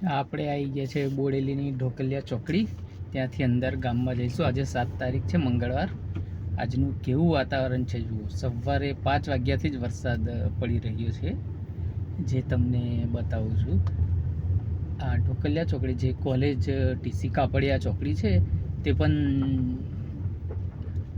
આપણે આવી ગયા છે બોડેલીની ઢોકલિયા ચોકડી. ત્યાંથી અંદર ગામમાં જઈશું. આજે 7 તારીખ છે, મંગળવાર. આજનું કેવું વાતાવરણ છે જુઓ. સવારે 5 વાગ્યાથી જ વરસાદ પડી રહ્યો છે, જે તમને બતાવું છું. આ ઢોકલિયા ચોકડી જે કોલેજ ટીસી કાપડિયા ચોકડી છે, તે પણ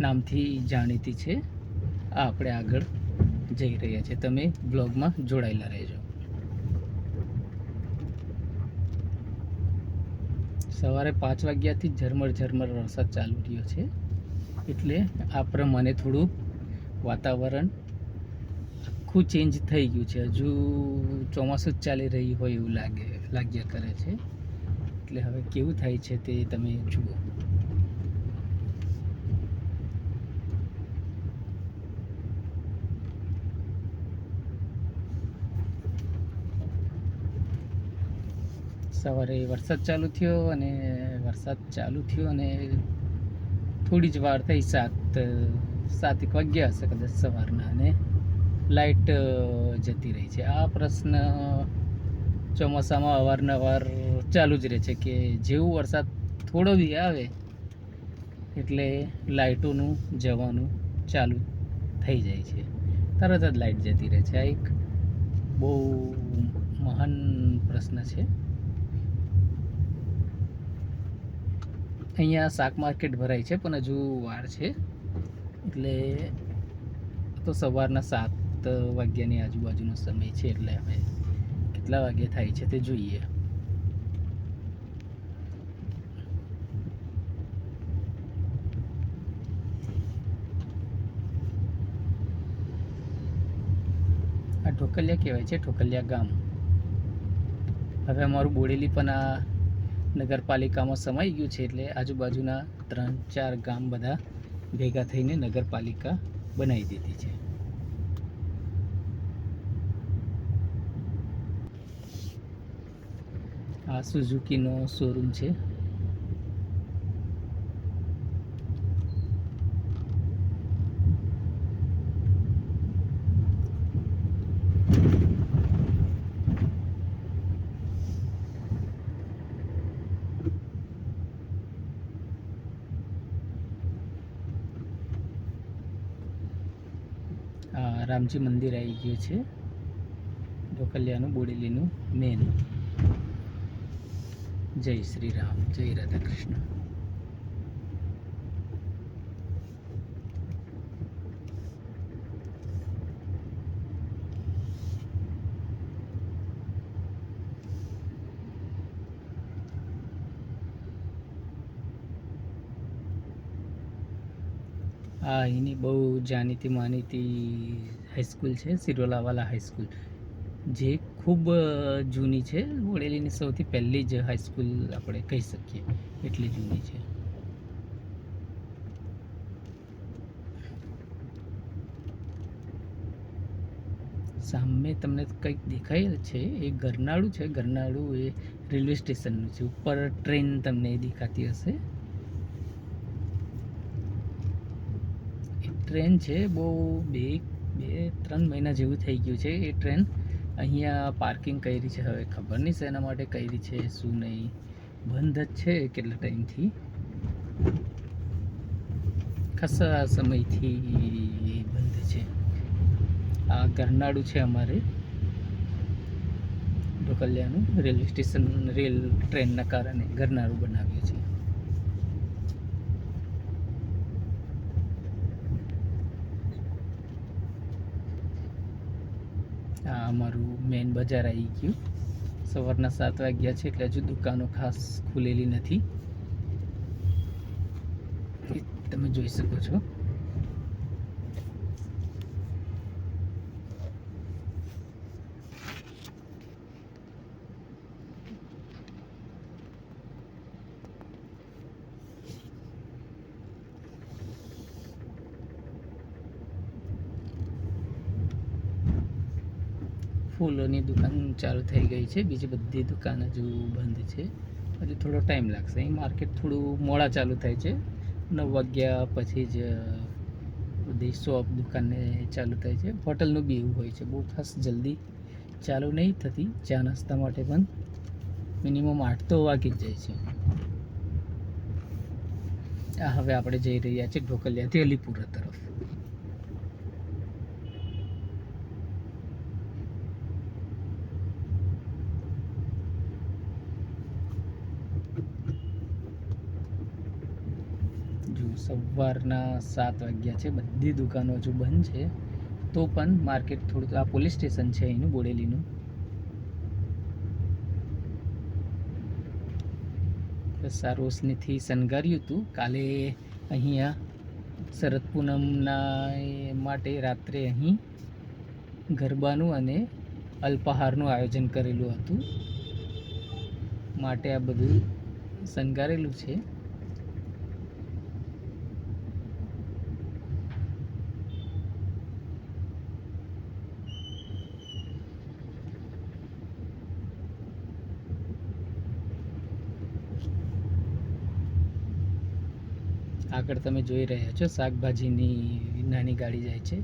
નામથી જાણીતી છે. આ આપણે આગળ જઈ રહ્યા છીએ. તમે બ્લોગમાં જોડાયેલા રહેજો. સવારે 5 વાગ્યાથી ઝરમર ઝરમર વરસાદ ચાલુ રહ્યો છે, એટલે આ પ્રમાણે થોડું વાતાવરણ આખું ચેન્જ થઈ ગયું છે. હજુ ચોમાસું જ ચાલી રહ્યું હોય એવું લાગ્યા કરે છે. એટલે હવે કેવું થાય છે તે તમે જુઓ. સવારે વરસાદ ચાલુ થયો અને થોડી જ વાર થઈ, 7 વાગ્યા હશે કદાચ સવારના, અને લાઇટ જતી રહી છે. આ પ્રશ્ન ચોમાસામાં અવારનવાર ચાલુ જ રહે છે કે જેવું વરસાદ થોડો બી આવે એટલે લાઇટોનું જવાનું ચાલુ થઈ જાય છે, તરત જ લાઇટ જતી રહે છે. આ એક બહુ મહાન પ્રશ્ન છે. અહીંયા શાક માર્કેટ ભરાય છે, પણ હજુ વાર છે. એટલે તો સવારના 7 વાગ્યાની આજુબાજુનો સમય છે, એટલે હવે કેટલા વાગે થાય છે તે જોઈએ. આ ઢોકલિયા કહેવાય છે, ઢોકલિયા ગામ. હવે અમારું બોડેલી પણ આ નગરપાલિકામાં સમાઈ ગયું છે, એટલે આજુબાજુના 3-4 ગામ બધા ભેગા થઈને નગરપાલિકા બનાવી દીધી છે. આ સુઝુકીનો શોરૂમ છે. રામજી મંદિર આવી ગયું છે, ઢોકલિયાનું બોડેલીનું મેન. જય શ્રી રામ, જય રાધા કૃષ્ણ. આ અહીંની બહુ જાણીતી માનીતી હાઈસ્કૂલ છે, સિરોલાવાલા હાઈસ્કૂલ, જે ખૂબ જૂની છે. બોડેલીની સૌથી પહેલી જ હાઈસ્કૂલ આપણે કહી શકીએ, એટલી જૂની છે. સામે તમને કંઈક દેખાય છે, એ ગરનાળું છે. ગરનાળું એ રેલવે સ્ટેશનનું છે. ઉપર ટ્રેન તમને દેખાતી હશે. ટ્રેન છે, બહુ 2-3 મહિના જેવું થઈ ગયું છે. એ ટ્રેન અહીંયા પાર્કિંગ કરી છે. હવે ખબર નહીં શેના માટે કરી છે, શું નહીં. બંધ જ છે કેટલા ટાઈમથી, ખાસા સમયથી બંધ છે. આ ગરનાળું છે અમારે ઢોકલિયાનું. રેલવે સ્ટેશન ટ્રેનના કારણે ગરનાળું બનાવ્યું છે. આ અમારું મેઇન બજાર આવી ગયું. સવારના 7 વાગ્યા છે, એટલે હજુ દુકાનો ખાસ ખુલેલી નથી, તમે જોઈ શકો છો. ફૂલોની દુકાન ચાલુ થઈ ગઈ છે, બીજી બધી દુકાન હજુ બંધ છે. હજુ થોડો ટાઈમ લાગશે. અહીં માર્કેટ થોડું મોડા ચાલુ થાય છે, 9 વાગ્યા પછી જ બધી શોપ દુકાનને ચાલુ થાય છે. હોટલનું બી એવું હોય છે, બહુ ખાસ જલ્દી ચાલુ નહીં થતી. ચા નાસ્તા માટે પણ મિનિમમ 8 તો વાગી જ જાય છે. આ હવે આપણે જઈ રહ્યા છીએ ઢોકલિયાથી અલીપુરા તરફ. જો સવારના 7 વાગ્યા છે, બધી દુકાનો હજુ બંધ છે, તો પણ માર્કેટ થોડું, આ પોલીસ સ્ટેશન છે અહીંનું બોડેલીનું. બસ આ રોશનીથી શણગાર્યું હતું. કાલે અહીંયા શરદ પૂનમના માટે રાત્રે અહીં ગરબાનું અને અલ્પાહારનું આયોજન કરેલું હતું, માટે આ બધું શણગારેલું છે. આગળ તમે જોઈ રહ્યા છો શાકભાજીની નાની ગાડી જાય છે,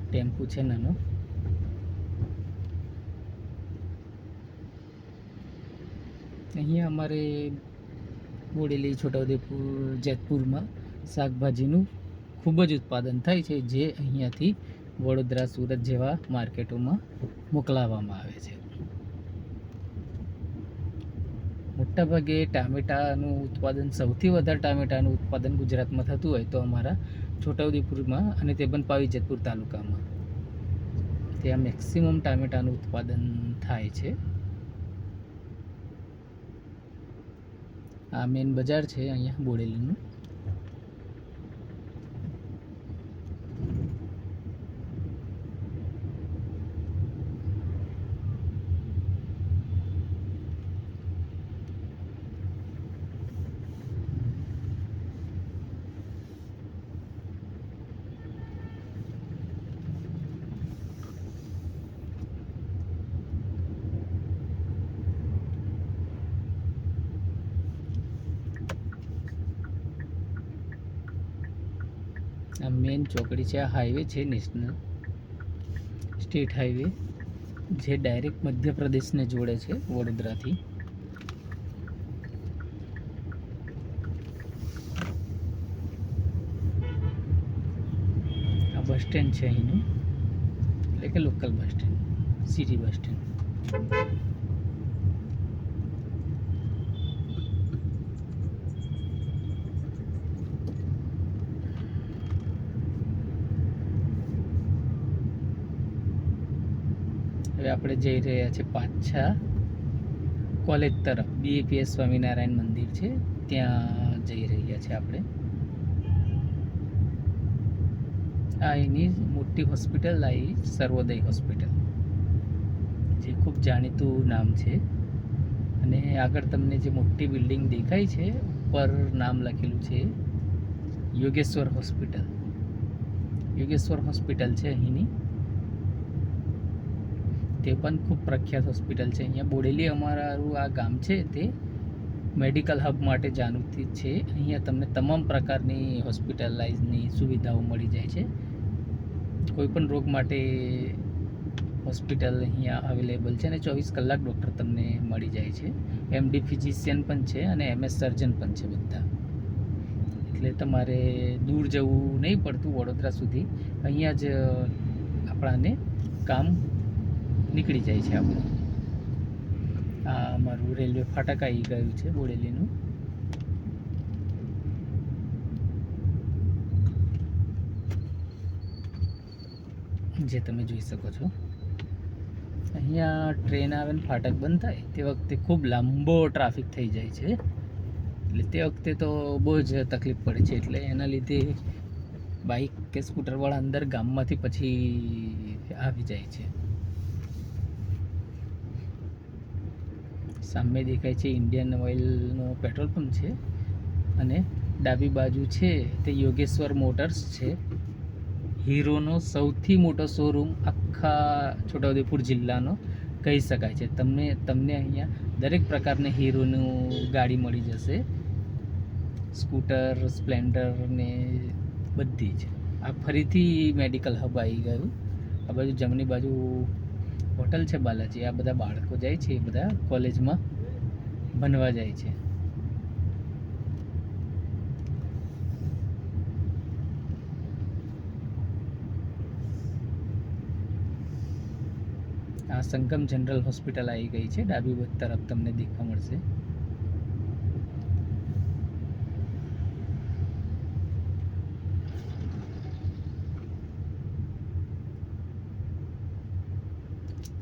ટેમ્પુ છે નાનો. અહીંયા અમારે બોડેલી, છોટાઉદેપુર, જેતપુરમાં શાકભાજીનું ખૂબ જ ઉત્પાદન થાય છે, જે અહીંયાથી વડોદરા, સુરત જેવા માર્કેટોમાં મોકલાવવામાં આવે છે. મોટાભાગે ટામેટાનું ઉત્પાદન, સૌથી વધારે ટામેટાનું ઉત્પાદન ગુજરાતમાં થતું હોય તો અમારા છોટાઉદેપુરમાં અને તે પણ પાવી જેતપુર તાલુકામાં, ત્યાં મેક્સિમમ ટામેટાનું ઉત્પાદન થાય છે. આ મેન બજાર છે અહીંયા બોડેલીનું. આ મેન ચોકડી છે, આ હાઈવે છે નેશનલ સ્ટેટ હાઈવે, જે ડાયરેક્ટ મધ્યપ્રદેશને જોડે છે વડોદરાથી. આ બસ સ્ટેન્ડ છે અહીંનું, એટલે કે local bus stand, city bus stand. હવે આપણે જઈ રહ્યા છીએ પાછા કોલેજ તરફ. BAPS સ્વામિનારાયણ મંદિર છે, ત્યાં જઈ રહ્યા છીએ આપણે. આ એની મોટી હોસ્પિટલ આવી, સર્વોદય હોસ્પિટલ, જે ખૂબ જાણીતું નામ છે. અને આગળ તમને જે મોટી બિલ્ડિંગ દેખાય છે, ઉપર નામ લખેલું છે યોગેશ્વર હોસ્પિટલ. યોગેશ્વર હોસ્પિટલ છે અહીંની, તે પણ ખૂબ પ્રખ્યાત હોસ્પિટલ છે. અહીંયા બોડેલી અમારું આ ગામ છે તે મેડિકલ હબ માટે જાણીતું છે. અહીંયા તમને તમામ પ્રકારની હોસ્પિટલાઇઝની સુવિધાઓ મળી જાય છે. કોઈ પણ રોગ માટે હોસ્પિટલ અહીંયા અવેલેબલ છે, અને 24 કલાક ડૉક્ટર તમને મળી જાય છે. MD ફિઝિશિયન પણ છે અને MS સર્જન પણ છે બધા. એટલે તમારે દૂર જવું નહીં પડતું વડોદરા સુધી, અહીંયા જ આપણાને કામ નીકળી જાય છે આપણે. આ અમારું રેલવે ફાટક આવી ગયું છે બોડેલીનું. જે તમે જોઈ શકો છો. અહીંયા ટ્રેન આવે ને ફાટક બંધ થાય તે વખતે ખૂબ લાંબો ટ્રાફિક થઈ જાય છે, એટલે તે વખતે તો બહુ જ તકલીફ પડે છે. એટલે એના લીધે બાઇક કે સ્કૂટરવાળા અંદર ગામમાંથી પછી આવી જાય છે. સામે દેખાય છે ઇન્ડિયન ઓઇલનો પેટ્રોલ પંપ છે, અને ડાબી બાજુ છે તે યોગેશ્વર મોટર્સ છે, હીરોનો સૌથી મોટો શોરૂમ આખા છોટાઉદેપુર જિલ્લાનો કહી શકાય છે. તમને અહીંયા દરેક પ્રકારની હીરોનું ગાડી મળી જશે, સ્કૂટર, સ્પ્લેન્ડર ને બધી જ. આ ફરીથી મેડિકલ હબ આવી ગયું. આ બાજુ જમણી બાજુ હોટલ છે બાલાજી. આ બધા બાળકો જાય છે એ બધા કોલેજમાં ભણવા જાય છે. આ સંગમ જનરલ હોસ્પિટલ આવી ગઈ છે. ડાબી બાજુ તરફ તમને દેખવા મળશે.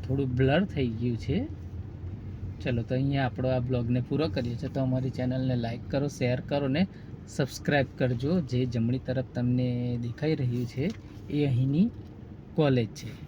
થોડું બ્લર થઈ ગયું છે. ચલો તો અહીંયા આપણો આ બ્લોગને પૂરો કરીએ છીએ. તો અમારી ચેનલને લાઈક કરો, શેર કરો ને સબસ્ક્રાઈબ કરજો. જે જમણી તરફ તમને દેખાઈ રહ્યું છે એ અહીંની કોલેજ છે.